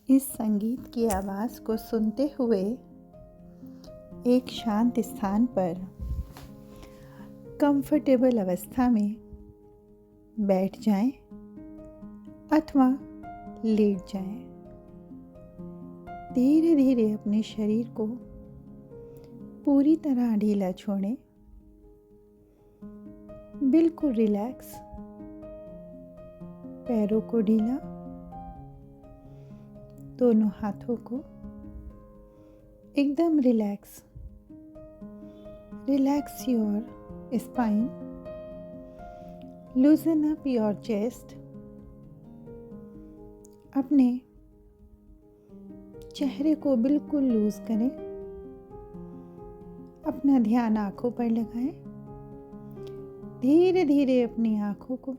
इस संगीत की आवाज़ को सुनते हुए एक शांत स्थान पर कंफर्टेबल अवस्था में बैठ जाएं अथवा लेट जाएं। धीरे धीरे अपने शरीर को पूरी तरह ढीला छोड़ें। बिल्कुल रिलैक्स, पैरों को ढीला, दोनों हाथों को एकदम relax. Relax your spine, लूजन up your chest. अपने चेहरे को बिल्कुल लूज करें। अपना ध्यान आंखों पर लगाएं। धीरे धीरे अपनी आंखों को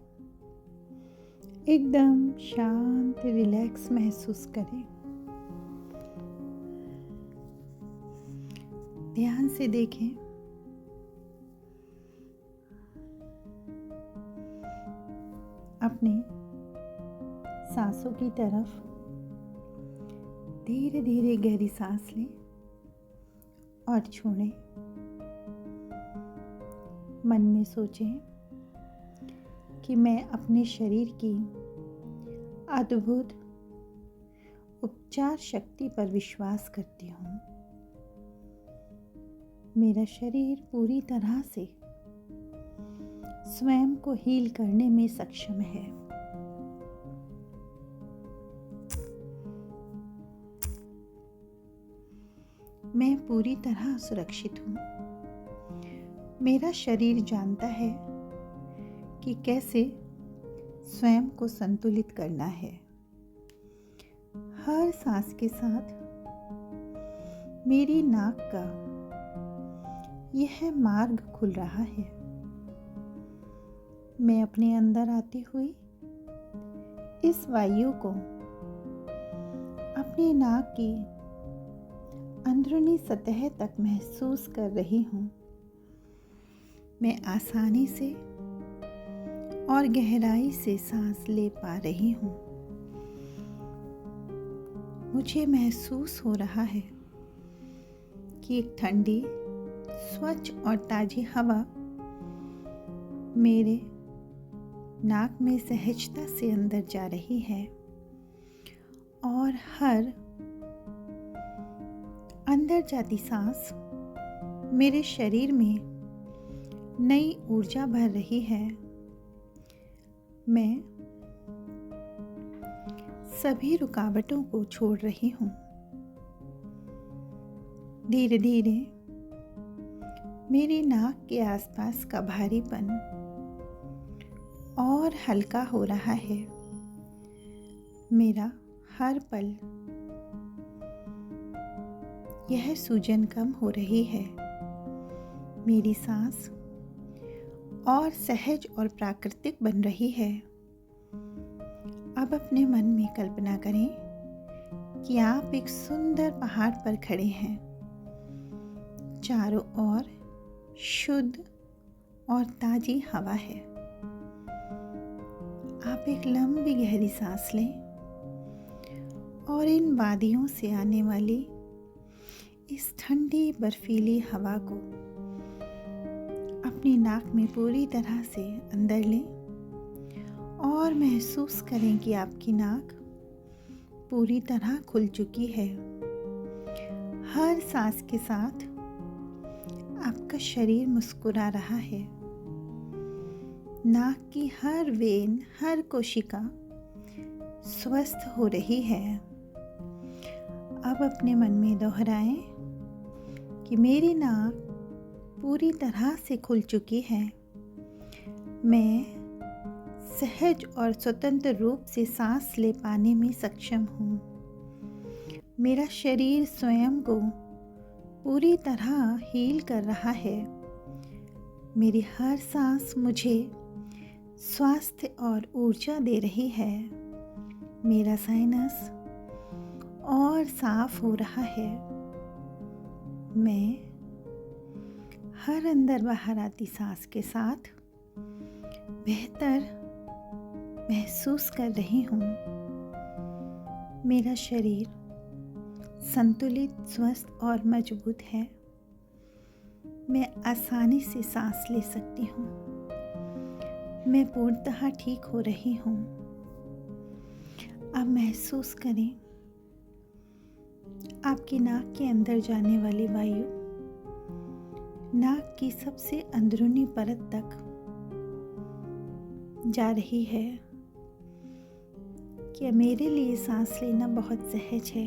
एकदम शांत रिलैक्स महसूस करें। ध्यान से देखें। अपनी सांसों की तरफ धीरे धीरे गहरी सांस लें और छोड़ें। मन में सोचें कि मैं अपने शरीर की अद्भुत उपचार शक्ति पर विश्वास करती हूँ। मेरा शरीर पूरी तरह से स्वयं को हील करने में सक्षम है। मैं पूरी तरह सुरक्षित हूँ। मेरा शरीर जानता है कि कैसे स्वयं को संतुलित करना है। हर सांस के साथ मेरी नाक का यह मार्ग खुल रहा है। मैं अपने अंदर आती हुई इस वायु को अपनी नाक की अंदरूनी सतह तक महसूस कर रही हूँ। मैं आसानी से और गहराई से सांस ले पा रही हूँ। मुझे महसूस हो रहा है कि एक ठंडी, स्वच्छ और ताजी हवा मेरे नाक में सहजता से अंदर जा रही है और हर अंदर जाती सांस मेरे शरीर में नई ऊर्जा भर रही है। मैं सभी रुकावटों को छोड़ रही हूँ। धीरे धीरे मेरी नाक के आसपास का भारीपन और हल्का हो रहा है। मेरा हर पल यह सूजन कम हो रही है। मेरी सांस और सहज और प्राकृतिक बन रही है। अब अपने मन में कल्पना करें कि आप एक सुंदर पहाड़ पर खड़े हैं। चारों ओर शुद्ध और ताजी हवा है। आप एक लंबी गहरी सांस लें और इन वादियों से आने वाली इस ठंडी बर्फीली हवा को अपनी नाक में पूरी तरह से अंदर लें और महसूस करें कि आपकी नाक पूरी तरह खुल चुकी है। हर सांस के साथ आपका शरीर मुस्कुरा रहा है। नाक की हर वेन, हर कोशिका स्वस्थ हो रही है। अब अपने मन में दोहराएं कि मेरी नाक पूरी तरह से खुल चुकी है। मैं सहज और स्वतंत्र रूप से सांस ले पाने में सक्षम हूँ। मेरा शरीर स्वयं को पूरी तरह हील कर रहा है। मेरी हर सांस मुझे स्वास्थ्य और ऊर्जा दे रही है। मेरा साइनस और साफ हो रहा है। मैं हर अंदर बाहर आती सांस के साथ बेहतर महसूस कर रही हूँ। मेरा शरीर संतुलित, स्वस्थ और मजबूत है। मैं आसानी से सांस ले सकती हूँ। मैं पूर्णतः ठीक हो रही हूँ। अब महसूस करें आपकी नाक के अंदर जाने वाली वायु नाक की सबसे अंदरूनी परत तक जा रही है। क्या मेरे लिए सांस लेना बहुत सहज है?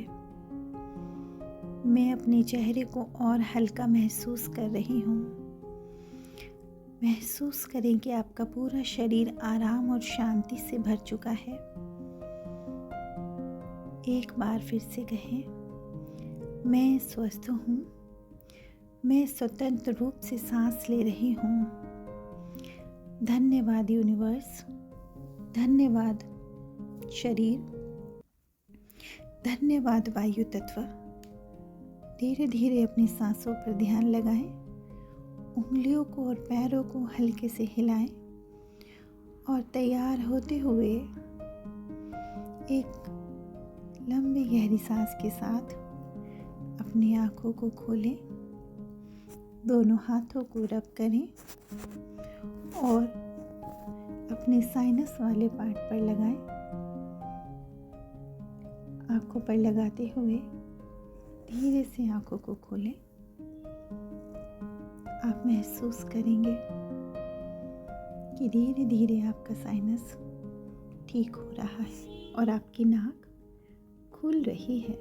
मैं अपने चेहरे को और हल्का महसूस कर रही हूँ। महसूस करें कि आपका पूरा शरीर आराम और शांति से भर चुका है। एक बार फिर से कहें, मैं स्वस्थ हूँ। मैं स्वतंत्र रूप से सांस ले रही हूँ। धन्यवाद यूनिवर्स, धन्यवाद शरीर, धन्यवाद वायु तत्व। धीरे धीरे अपनी सांसों पर ध्यान लगाएं। उंगलियों को और पैरों को हल्के से हिलाएं और तैयार होते हुए एक लंबी गहरी सांस के साथ अपनी आँखों को खोलें। दोनों हाथों को रब करें और अपने साइनस वाले पार्ट पर लगाएं। आँखों पर लगाते हुए धीरे से आँखों को खोलें। आप महसूस करेंगे कि धीरे धीरे आपका साइनस ठीक हो रहा है और आपकी नाक खुल रही है।